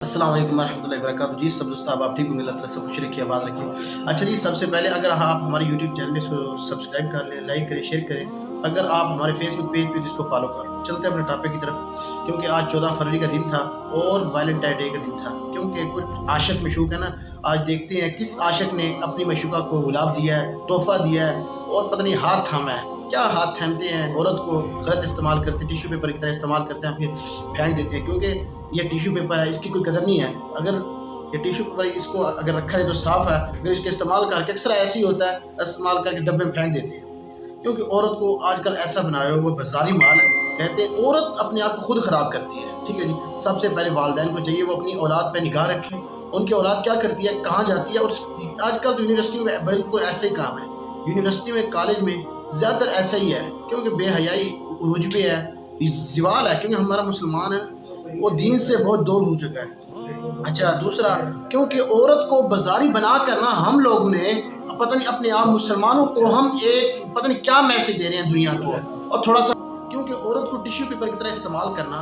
अस्सलाम वालेकुम रहमतुल्लाहि व बरकातहू। जी सब दोस्त आप ठीक होंगे, अल्लाह ताला सब खुश रखिए, आबाद रखिए। अच्छा जी, सबसे पहले अगर आप हमारे यूट्यूब चैनल को सब्सक्राइब कर लें, लाइक करें, शेयर करें। अगर आप हमारे फेसबुक पेज पे इसको फॉलो कर लें। चलते हैं अपने टॉपिक की तरफ, क्योंकि आज 14 फरवरी का दिन था और वैलेंटाइन डे का दिन था। क्योंकि कुछ आशिक मशूक है ना, आज देखते हैं किस आशिक ने अपनी मशूका को गुलाब दिया है, तोहफा दिया है और पता नहीं हाथ थामा है। क्या हाथ थामते हैं, औरत को गलत इस्तेमाल करते हैं, टिश्यू पेपर की तरह इस्तेमाल करते हैं, फिर फेंक देते हैं। क्योंकि ये टिश्यू पेपर है, इसकी कोई कदर नहीं है। अगर ये टिश्यू पेपर इसको अगर रखा है तो साफ़ है, अगर इसके इस्तेमाल करके अक्सर ऐसे ही होता है, इस्तेमाल करके डब्बे में फेंक देते हैं। क्योंकि औरत को आजकल ऐसा बनाया हुआ बाजारी माल है। कहते हैं औरत अपने आप को खुद ख़राब करती है। ठीक है जी, सबसे पहले वालिदैन को चाहिए वो अपनी औलाद पे निगाह रखें, उनकी औलाद क्या करती है, कहाँ जाती है। और आजकल तो यूनिवर्सिटी में बिल्कुल ऐसे ही काम है, यूनिवर्सिटी में, कॉलेज में ज़्यादातर ऐसा ही है। क्योंकि बेहयाई उरूज पे है, ज़वाल है, क्योंकि हमारा मुसलमान है वो दीन से बहुत दूर हो चुका है। अच्छा, दूसरा, क्योंकि औरत को बाजारी बना कर ना हम लोगों ने पता नहीं अपने आप मुसलमानों को हम एक पता नहीं क्या मैसेज दे रहे हैं दुनिया को। और थोड़ा सा, क्योंकि औरत को टिश्यू पेपर की तरह इस्तेमाल करना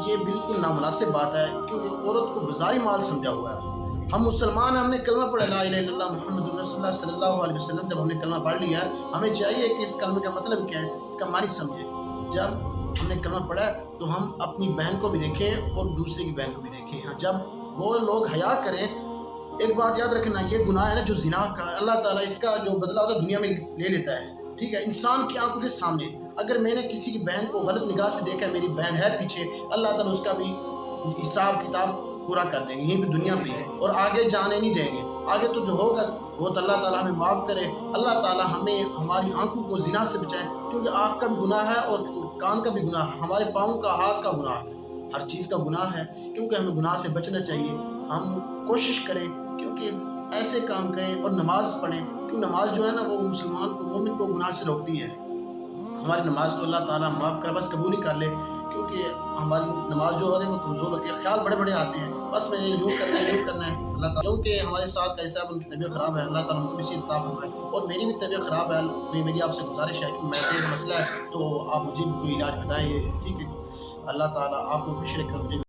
ये बिल्कुल नामुनासिब बात है। क्योंकि औरत को बाजारी माल समझा हुआ है। हम मुसलमान हैं, हमने कलमा पढ़ा ला इलाहा इल्लल्लाह मुहम्मदुर रसूलुल्लाह सल्लल्लाहु अलैहि वसल्लम। जब हमने कलमा पढ़ लिया, हमें चाहिए कि इस कलमे का मतलब क्या है, इसका मानी समझे। जब हमने कलमा पढ़ा तो हम अपनी बहन को भी देखें और दूसरे की बहन को भी देखें। हाँ, जब वो लोग हया करें, एक बात याद रखना, ये गुनाह है ना जो ज़िना का, अल्लाह ताला इसका जो बदला होता है दुनिया में ले लेता है। ठीक है, इंसान की आंखों के सामने अगर मैंने किसी की बहन को गलत निगाह से देखा है, मेरी बहन है पीछे, अल्लाह ताला उसका भी हिसाब किताब पूरा कर देंगे यहीं पे दुनिया पे, और आगे जाने नहीं देंगे। आगे तो जो होगा वो तो अल्लाह ताला हमें माफ़ करे। अल्लाह ताला हमें हमारी आंखों को ज़िना से बचाए, क्योंकि आँख का भी गुनाह है और कान का भी गुनाह है, हमारे पाँव का, हाथ का गुनाह है, हर चीज़ का गुनाह है। क्योंकि हमें गुनाह से बचना चाहिए। हम कोशिश करें क्योंकि ऐसे काम करें और नमाज़ पढ़ें, क्योंकि नमाज जो है ना वो मुसलमान को, मोमिन को गुनाह से रोकती है। हमारी नमाज तो अल्लाह ताला माफ़ कर, बस कबूल ही कर ले। क्योंकि हमारी नमाज जो होती है वो कमज़ोर होती है, ख्याल बड़े बड़े आते हैं, बस मैंने यूँ करना है, यूँ करना है। अल्लाह ताला, क्योंकि हमारे साथ कैसा है, उनकी तबीयत ख़राब है, अल्लाह ताला उनको भी सेहत अता फरमाए। और मेरी भी तबीयत ख़राब है, मेरी आपसे गुजारिश है कि मेरा मसला है तो आप मुझे कोई इलाज बताएँ। ठीक है, अल्लाह ताला आपको खुश रखे, मुझे